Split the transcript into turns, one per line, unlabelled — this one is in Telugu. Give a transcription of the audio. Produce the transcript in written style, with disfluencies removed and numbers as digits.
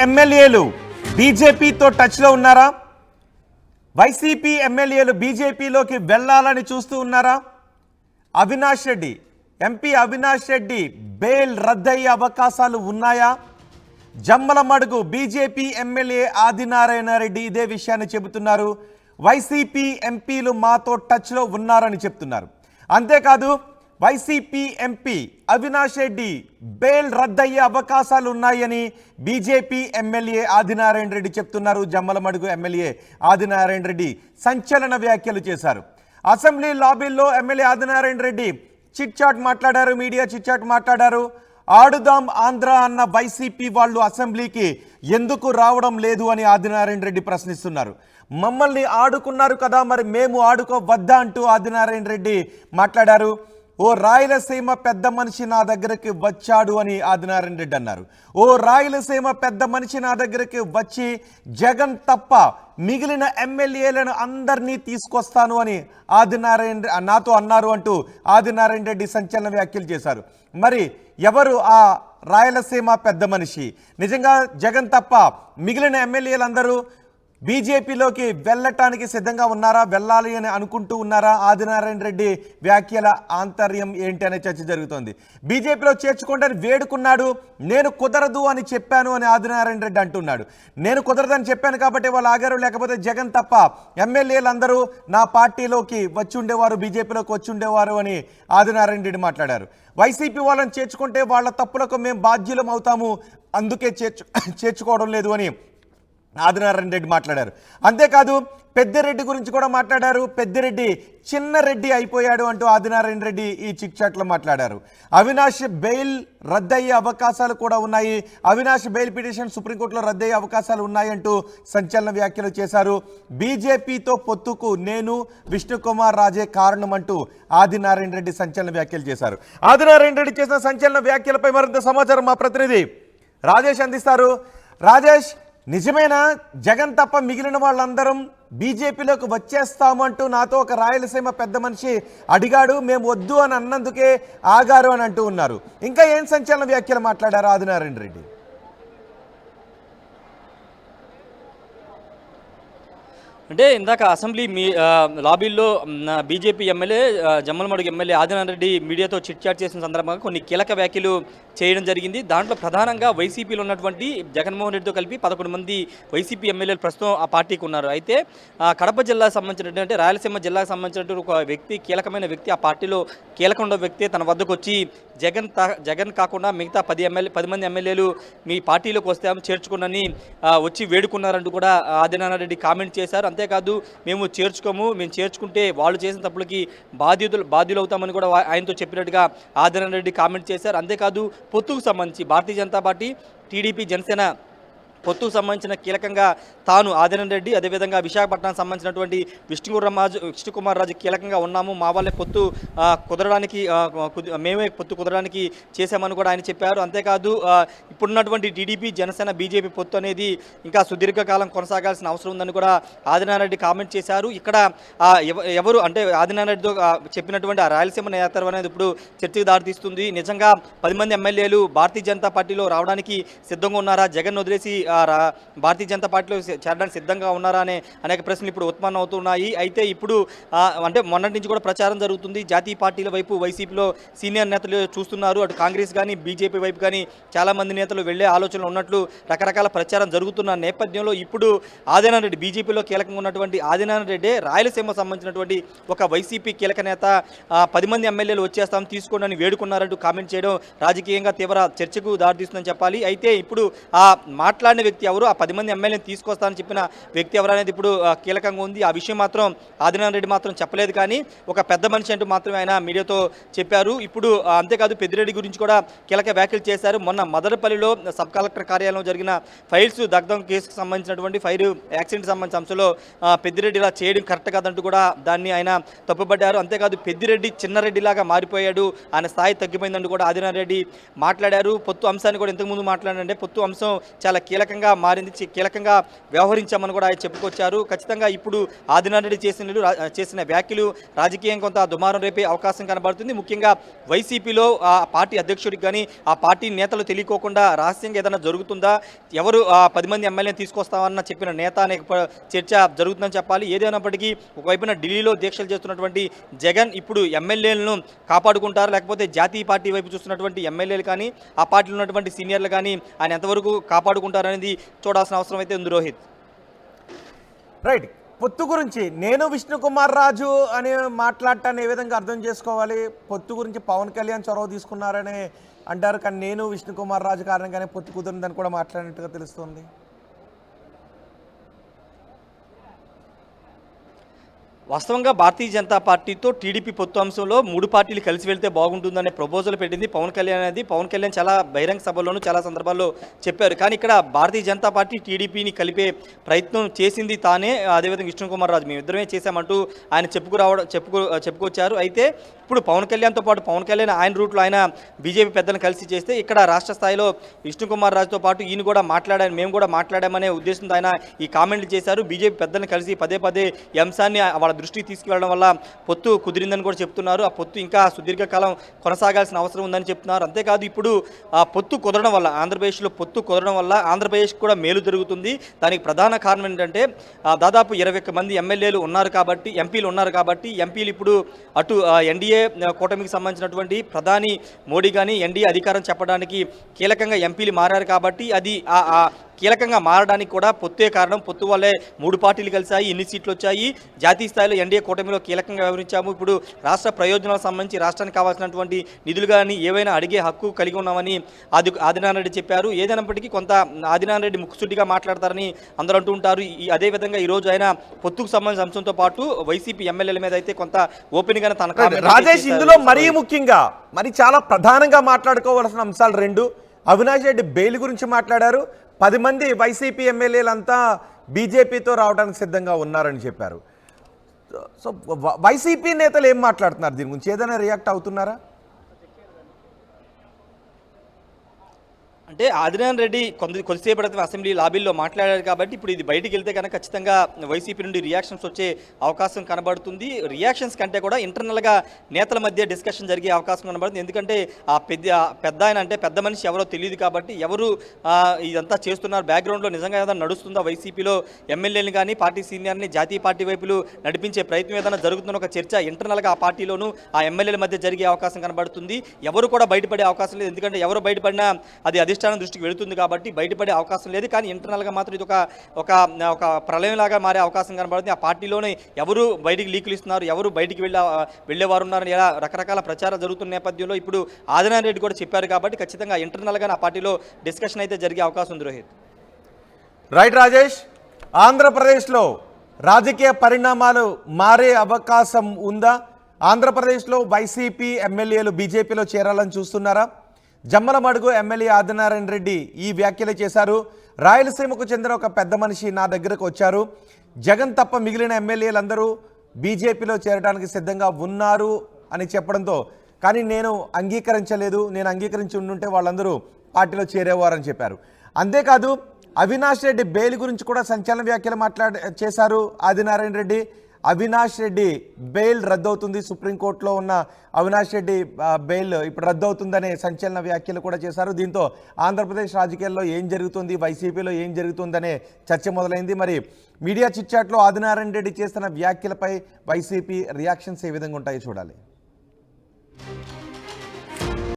ఎమ్మెల్యేలు బీజేపీతో టచ్లో ఉన్నారా? వైసీపీ ఎమ్మెల్యేలు బీజేపీలోకి వెళ్లాలని చూస్తూ ఉన్నారా? అవినాష్ రెడ్డి, ఎంపీ అవినాష్ రెడ్డి బెయిల్ రద్దయ్యే అవకాశాలు ఉన్నాయా? జమ్మలమడుగు బీజేపీ ఎమ్మెల్యే ఆదినారాయణ రెడ్డి ఇదే విషయాన్ని చెబుతున్నారు. వైసీపీ ఎంపీలు మాతో టచ్లో ఉన్నారని చెప్తున్నారు. అంతేకాదు వైసీపీ ఎంపీ అవినాష్ రెడ్డి బెయిల్ రద్దయ్యే అవకాశాలు ఉన్నాయని బీజేపీ ఎమ్మెల్యే ఆదినారాయణ రెడ్డి చెప్తున్నారు. జమ్మలమడుగు ఎమ్మెల్యే ఆదినారాయణ రెడ్డి సంచలన వ్యాఖ్యలు చేశారు. అసెంబ్లీ లాబీల్లో MLA Adinarayana Reddy chit chat మాట్లాడారు, మీడియా చిట్ చాట్ మాట్లాడారు. ఆడుదాం ఆంధ్ర అన్న వైసీపీ వాళ్ళు అసెంబ్లీకి ఎందుకు రావడం లేదు అని ఆదినారాయణ రెడ్డి ప్రశ్నిస్తున్నారు. మమ్మల్ని ఆడుకున్నారు కదా, మరి మేము ఆడుకోవద్దా అంటూ ఆదినారాయణ రెడ్డి మాట్లాడారు. ఓ రాయలసీమ పెద్ద మనిషి నా దగ్గరికి వచ్చాడు అని ఆదినారాయణ రెడ్డి అన్నారు. ఓ రాయలసీమ పెద్ద మనిషి నా దగ్గరికి వచ్చి జగన్ తప్ప మిగిలిన ఎమ్మెల్యేలను అందరినీ తీసుకొస్తాను అని ఆదినారాయణ నాతో అన్నారు అంటూ ఆదినారాయణ రెడ్డి సంచలన వ్యాఖ్యలు చేశారు. మరి ఎవరు ఆ రాయలసీమ పెద్ద మనిషి? నిజంగా జగన్ తప్ప మిగిలిన ఎమ్మెల్యేలందరూ బీజేపీలోకి వెళ్ళటానికి సిద్ధంగా ఉన్నారా, వెళ్ళాలి అని అనుకుంటూ ఉన్నారా? ఆదినారాయణ రెడ్డి వ్యాఖ్యల ఆంతర్యం ఏంటి అనే చర్చ జరుగుతోంది. బీజేపీలో చేర్చుకోండి వేడుకున్నాడు, నేను కుదరదు అని చెప్పాను అని ఆదినారాయణ రెడ్డి అంటున్నాడు. నేను కుదరదని చెప్పాను కాబట్టి వాళ్ళు ఆగారు, లేకపోతే జగన్ తప్ప ఎమ్మెల్యేలందరూ నా పార్టీలోకి వచ్చి ఉండేవారు, బీజేపీలోకి వచ్చి ఉండేవారు అని ఆదినారాయణ రెడ్డి మాట్లాడారు. వైసీపీ వాళ్ళని చేర్చుకుంటే వాళ్ళ తప్పులకు మేము బాధ్యులం అవుతాము, అందుకే చేర్చుకోవడం లేదు అని ఆదినారాయణ రెడ్డి మాట్లాడారు. అంతేకాదు పెద్దిరెడ్డి గురించి కూడా మాట్లాడారు. పెద్దిరెడ్డి చిన్న రెడ్డి అయిపోయాడు అంటూ ఆదినారాయణ రెడ్డి ఈ చిట్ చాట్లో మాట్లాడారు. అవినాష్ బెయిల్ రద్దయ్యే అవకాశాలు కూడా ఉన్నాయి, అవినాష్ బెయిల్ పిటిషన్ సుప్రీంకోర్టులో రద్దయ్యే అవకాశాలు ఉన్నాయి అంటూ సంచలన వ్యాఖ్యలు చేశారు. బీజేపీతో పొత్తుకు నేను విష్ణుకుమార్ రాజే కారణం అంటూ ఆదినారాయణ రెడ్డి సంచలన వ్యాఖ్యలు చేశారు. ఆదినారాయణ రెడ్డి చేసిన సంచలన వ్యాఖ్యలపై మరింత సమాచారం మా ప్రతినిధి రాజేష్ అందిస్తారు. రాజేష్, నిజమేనా జగన్ తప్ప మిగిలిన వాళ్ళందరం బీజేపీలోకి వచ్చేస్తాము అంటూ నాతో ఒక రాయలసీమ పెద్ద మనిషి అడిగాడు, మేము వద్దు అని అన్నందుకే ఆగారు అని అంటూ ఉన్నారు. ఇంకా ఏం సంచలన వ్యాఖ్యలు మాట్లాడారు ఆదినారాయణ రెడ్డి?
అంటే ఇందాక అసెంబ్లీ లాబీల్లో BJP MLA Jammalamadugu MLA Adinarayana Reddy మీడియాతో చిట్ చాట్ చేసిన సందర్భంగా కొన్ని కీలక వ్యాఖ్యలు చేయడం జరిగింది. దాంట్లో ప్రధానంగా వైసీపీలో ఉన్నటువంటి జగన్మోహన్ రెడ్డితో కలిపి 11 మంది వైసీపీ ఎమ్మెల్యేలు ప్రస్తుతం ఆ పార్టీకి ఉన్నారు. అయితే కడప జిల్లాకు సంబంధించినటువంటి అంటే రాయలసీమ జిల్లాకు సంబంధించినటువంటి ఒక వ్యక్తి, కీలకమైన వ్యక్తి, ఆ పార్టీలో కీలకంలో వ్యక్తి తన వద్దకు వచ్చి జగన్ కాకుండా మిగతా 10 మంది ఎమ్మెల్యేలు మీ పార్టీలోకి వస్తాము చేర్చుకున్నని వచ్చి వేడుకున్నారంటూ కూడా ఆదినారాయణ రెడ్డి కామెంట్ చేశారు. అంతేకాదు మేము చేర్చుకుంటే వాళ్ళు చేసిన తప్పులకి బాధ్యులు అవుతామని కూడా ఆయనతో చెప్పినట్టుగా ఆదినారాయణ రెడ్డి కామెంట్ చేశారు. అంతేకాదు పొత్తుకు సంబంధించి భారతీయ జనతా పార్టీ, టీడీపీ, జనసేన పొత్తుకు సంబంధించిన కీలకంగా తాను ఆదినారాయణ రెడ్డి, అదేవిధంగా విశాఖపట్నానికి సంబంధించినటువంటి విష్ణుకుమార్ రాజు కీలకంగా ఉన్నాము, మా వాళ్ళే పొత్తు కుదరడానికి చేశామని కూడా ఆయన చెప్పారు. అంతేకాదు ఇప్పుడున్నటువంటి టీడీపీ, జనసేన, బీజేపీ పొత్తు అనేది ఇంకా సుదీర్ఘకాలం కొనసాగాల్సిన అవసరం ఉందని కూడా ఆదినారాయణ రెడ్డి కామెంట్ చేశారు. ఇక్కడ ఎవరు అంటే ఆదినారాయణ రెడ్డితో చెప్పినటువంటి ఆ రాయలసీమ నేతృత్వం అనేది ఇప్పుడు చర్చకు దారితీస్తుంది. నిజంగా 10 మంది ఎమ్మెల్యేలు భారతీయ జనతా పార్టీలో రావడానికి సిద్ధంగా ఉన్నారా, జగన్ వదిలేసి భారతీయ జనతా పార్టీలో చేరడానికి సిద్ధంగా ఉన్నారా అనే అనేక ప్రశ్నలు ఇప్పుడు ఉత్పన్నం అవుతున్నాయి. అయితే ఇప్పుడు అంటే మొన్నటి నుంచి కూడా ప్రచారం జరుగుతుంది. జాతీయ పార్టీల వైపు వైసీపీలో సీనియర్ నేతలు చూస్తున్నారు. అటు కాంగ్రెస్ కానీ బీజేపీ వైపు కానీ చాలామంది నేతలు వెళ్లే ఆలోచనలు ఉన్నట్లు రకరకాల ప్రచారం జరుగుతున్న నేపథ్యంలో ఇప్పుడు ఆదినారాయణ రెడ్డి, బీజేపీలో కీలకంగా ఉన్నటువంటి ఆదినారాయణ రెడ్డి రాయలసీమ సంబంధించినటువంటి ఒక వైసీపీ కీలక నేత 10 మంది ఎమ్మెల్యేలు వచ్చేస్తాం తీసుకోండి అని వేడుకున్నారంటూ కామెంట్ చేయడం రాజకీయంగా తీవ్ర చర్చకు దారితీస్తుందని చెప్పాలి. అయితే ఇప్పుడు ఆ మాట్లాడిన వ్యక్తి ఎవరు, ఆ 10 మంది ఎమ్మెల్యేని తీసుకొస్తానని చెప్పిన వ్యక్తి ఎవరు అనేది ఇప్పుడు కీలకంగా ఉంది. ఆ విషయం మాత్రం ఆదినారాయణ రెడ్డి మాత్రం చెప్పలేదు, కానీ ఒక పెద్ద మనిషి అంటూ మాత్రమే ఆయన మీడియాతో చెప్పారు. ఇప్పుడు అంతేకాదు పెద్దిరెడ్డి గురించి కూడా కీలక వ్యాఖ్యలు చేశారు. మొన్న మదనపల్లిలో సబ్ కలెక్టర్ కార్యాలయంలో జరిగిన ఫైల్స్ దగ్ధం కేసుకు సంబంధించినటువంటి ఫైర్ యాక్సిడెంట్ సంబంధించిన అంశంలో పెద్దిరెడ్డి ఇలా చేయడం కరెక్ట్ కాదంటూ కూడా దాన్ని ఆయన తప్పుపడ్డారు. అంతేకాదు పెద్దిరెడ్డి చిన్నరెడ్డిలాగా మారిపోయాడు, ఆయన స్థాయి తగ్గిపోయిందంటూ కూడా ఆదినారాయణ రెడ్డి మాట్లాడారు. పొత్తు అంశాన్ని కూడా ఇంతకుముందు మాట్లాడారంటే పొత్తు అంశం చాలా కీలక కీలకంగా మారింది, కీలకంగా వ్యవహరించామని కూడా ఆయన చెప్పుకొచ్చారు. ఖచ్చితంగా ఇప్పుడు ఆదినారాయణ రెడ్డి చేసిన వ్యాఖ్యలు రాజకీయం కొంత దుమారం రేపే అవకాశం కనబడుతుంది. ముఖ్యంగా వైసీపీలో ఆ పార్టీ అధ్యక్షుడికి కానీ ఆ పార్టీ నేతలు తెలియకోకుండా రహస్యంగా ఏదైనా జరుగుతుందా, ఎవరు 10 మంది ఎమ్మెల్యేని తీసుకొస్తామన్న చెప్పిన నేత అనే చర్చ జరుగుతుందని చెప్పాలి. ఏదైనప్పటికీ ఒకవైపున ఢిల్లీలో దీక్షలు చేస్తున్నటువంటి జగన్ ఇప్పుడు ఎమ్మెల్యేలను కాపాడుకుంటారు, లేకపోతే జాతీయ పార్టీ వైపు చూస్తున్నటువంటి ఎమ్మెల్యేలు కానీ ఆ పార్టీలో ఉన్నటువంటి సీనియర్లు కానీ ఆయన ఎంతవరకు కాపాడుకుంటారనేది చూడాల్సిన అవసరం అయితే ఉంది రోహిత్.
రైట్, పొత్తు గురించి నేను విష్ణుకుమార్ రాజు అని మాట్లాడటాన్ని ఏ విధంగా అర్థం చేసుకోవాలి? పొత్తు గురించి పవన్ కళ్యాణ్ చొరవ తీసుకున్నారని అంటారు, కానీ నేను విష్ణుకుమార్ రాజు కారణంగానే పొత్తు కుదిరిందని కూడా మాట్లాడినట్టుగా తెలుస్తుంది.
వాస్తవంగా భారతీయ జనతా పార్టీతో టీడీపీ పొత్తు అంశంలో 3 పార్టీలు కలిసి వెళ్తే బాగుంటుందనే ప్రపోజల్ పెట్టింది పవన్ కళ్యాణ్ అనేది. పవన్ కళ్యాణ్ చాలా బహిరంగ సభల్లోనూ చాలా సందర్భాల్లో చెప్పారు. కానీ ఇక్కడ భారతీయ జనతా పార్టీ టీడీపీని కలిపే ప్రయత్నం చేసింది తానే, అదేవిధంగా విష్ణుకుమార్ రాజు మేము ఇద్దరమే చేశామంటూ ఆయన చెప్పుకొచ్చారు. అయితే ఇప్పుడు పవన్ కళ్యాణ్తో పాటు పవన్ కళ్యాణ్ ఆయన రూట్లో ఆయన బీజేపీ పెద్దలను కలిసి చేస్తే ఇక్కడ రాష్ట్ర స్థాయిలో విష్ణుకుమార్ రాజుతో పాటు ఈయన కూడా మాట్లాడారు, మేము కూడా మాట్లాడామనే ఉద్దేశంతో ఆయన ఈ కామెంట్లు చేశారు. బీజేపీ పెద్దలను కలిసి పదే ఈ అంశాన్ని వాళ్ళ దృష్టికి తీసుకువెళ్ళడం వల్ల పొత్తు కుదిరిందని కూడా చెప్తున్నారు. ఆ పొత్తు ఇంకా సుదీర్ఘకాలం కొనసాగాల్సిన అవసరం ఉందని చెప్తున్నారు. అంతేకాదు ఇప్పుడు ఆ పొత్తు కుదరడం వల్ల, ఆంధ్రప్రదేశ్లో పొత్తు కుదరడం వల్ల ఆంధ్రప్రదేశ్ కూడా మేలు జరుగుతుంది. దానికి ప్రధాన కారణం ఏంటంటే దాదాపు 21 మంది ఎమ్మెల్యేలు ఉన్నారు కాబట్టి, ఎంపీలు ఉన్నారు కాబట్టి ఎంపీలు ఇప్పుడు అటు ఎన్డీఏ కూటమికి సంబంధించినటువంటి ప్రధాని మోడీ కానీ ఎన్డీఏ అధికారం చెప్పడానికి కీలకంగా ఎంపీలు మారారు కాబట్టి అది కీలకంగా మారడానికి కూడా పొత్తే కారణం. పొత్తు వల్లే 3 పార్టీలు కలిసాయి, ఇన్ని సీట్లు వచ్చాయి. జాతీయ స్థాయిలో ఎన్డీఏ కూటమిలో కీలకంగా వ్యవహరించాము. ఇప్పుడు రాష్ట్ర ప్రయోజనాలకు సంబంధించి రాష్ట్రానికి కావాల్సినటువంటి నిధులు కానీ ఏవైనా అడిగే హక్కు కలిగి ఉన్నామని ఆదినారాయణ రెడ్డి చెప్పారు. ఏదైనప్పటికీ కొంత ఆదినారాయణ రెడ్డి ముక్కుసూటిగా మాట్లాడతారని అందరూ అంటూ ఉంటారు. అదేవిధంగా ఈరోజు ఆయన పొత్తుకు సంబంధించిన అంశంతో పాటు వైసీపీ ఎమ్మెల్యేల మీద అయితే కొంత ఓపెన్ గానే తన
రాజేష్ ఇందులో మరీ ముఖ్యంగా మరి చాలా ప్రధానంగా మాట్లాడుకోవాల్సిన అంశాలు 2. అవినాష్ రెడ్డి బెయిల్ గురించి మాట్లాడారు. 10 మంది వైసీపీ ఎమ్మెల్యేలంతా బీజేపీతో రావడానికి సిద్ధంగా ఉన్నారని చెప్పారు. సో వైసీపీ నేతలు ఏం మాట్లాడుతున్నారు దీని గురించి? ఏదైనా రియాక్ట్ అవుతున్నారా?
అంటే ఆదినారాయణ రెడ్డి కొద్దిసేపటి అసెంబ్లీ లాబీల్లో మాట్లాడారు కాబట్టి ఇప్పుడు ఇది బయటికి వెళ్తే కనుక ఖచ్చితంగా వైసీపీ నుండి రియాక్షన్స్ వచ్చే అవకాశం కనబడుతుంది. రియాక్షన్స్ కంటే కూడా ఇంటర్నల్గా నేతల మధ్య డిస్కషన్ జరిగే అవకాశం కనబడుతుంది. ఎందుకంటే ఆ పెద్ద ఆయన అంటే పెద్ద మనిషి ఎవరో తెలియదు కాబట్టి ఎవరు ఇదంతా చేస్తున్నారు, బ్యాక్గ్రౌండ్లో నిజంగా ఏదైనా నడుస్తుందా, వైసీపీలో ఎమ్మెల్యేని కానీ పార్టీ సీనియర్ని జాతీయ పార్టీ వైపులు నడిపించే ప్రయత్నం ఏదైనా జరుగుతున్న ఒక చర్చ ఇంటర్నల్గా ఆ పార్టీలోనూ ఆ ఎమ్మెల్యేల మధ్య జరిగే అవకాశం కనబడుతుంది. ఎవరు కూడా బయటపడే అవకాశం లేదు. ఎందుకంటే ఎవరు బయటపడినా అది అధిష్టానం దృష్టికి వెళుతుంది కాబట్టి బయటపడే అవకాశం లేదు. కానీ ఇంటర్నల్గా మాత్రం ఇది ఒక ప్రళయంలాగా మారే అవకాశం కనబడుతుంది. ఆ పార్టీలోనే ఎవరు బయటికి లీకులు ఇస్తున్నారు, ఎవరు బయటికి వెళ్ళేవారు ఉన్నారని ఇలా రకరకాల ప్రచారం జరుగుతున్న నేపథ్యంలో ఇప్పుడు ఆదినారాయణ రెడ్డి కూడా చెప్పారు కాబట్టి ఖచ్చితంగా ఇంటర్నల్గా ఆ పార్టీలో డిస్కషన్ అయితే జరిగే అవకాశం ఉంది రోహిత్.
రైట్ రాజేష్, ఆంధ్రప్రదేశ్లో రాజకీయ పరిణామాలు మారే అవకాశం ఉందా? ఆంధ్రప్రదేశ్లో వైసీపీ ఎమ్మెల్యేలు బీజేపీలో చేరాలని చూస్తున్నారా? జమ్మలమడుగు ఎమ్మెల్యే ఆదినారాయణ రెడ్డి ఈ వ్యాఖ్యలు చేశారు. రాయలసీమకు చెందిన ఒక పెద్ద మనిషి నా దగ్గరకు వచ్చారు, జగన్ తప్ప మిగిలిన ఎమ్మెల్యేలందరూ బీజేపీలో చేరడానికి సిద్ధంగా ఉన్నారు అని చెప్పడంతో, కానీ నేను అంగీకరించలేదు, నేను అంగీకరించి ఉండుంటే వాళ్ళందరూ పార్టీలో చేరేవారని చెప్పారు. అంతేకాదు అవినాష్ రెడ్డి బెయిల్ గురించి కూడా సంచలన వ్యాఖ్యలు చేశారు ఆదినారాయణ రెడ్డి. అవినాష్ రెడ్డి బెయిల్ రద్దవుతుంది, సుప్రీంకోర్టులో ఉన్న అవినాష్ రెడ్డి బెయిల్ ఇప్పుడు రద్దవుతుందనే సంచలన వ్యాఖ్యలు కూడా చేశారు. దీంతో ఆంధ్రప్రదేశ్ రాజకీయాల్లో ఏం జరుగుతుంది, వైసీపీలో ఏం జరుగుతుందనే చర్చ మొదలైంది. మరి మీడియా చిట్చాట్లో ఆదినారాయణ రెడ్డి చేస్తున్న వ్యాఖ్యలపై వైసీపీ రియాక్షన్స్ ఏ విధంగా ఉంటాయో చూడాలి.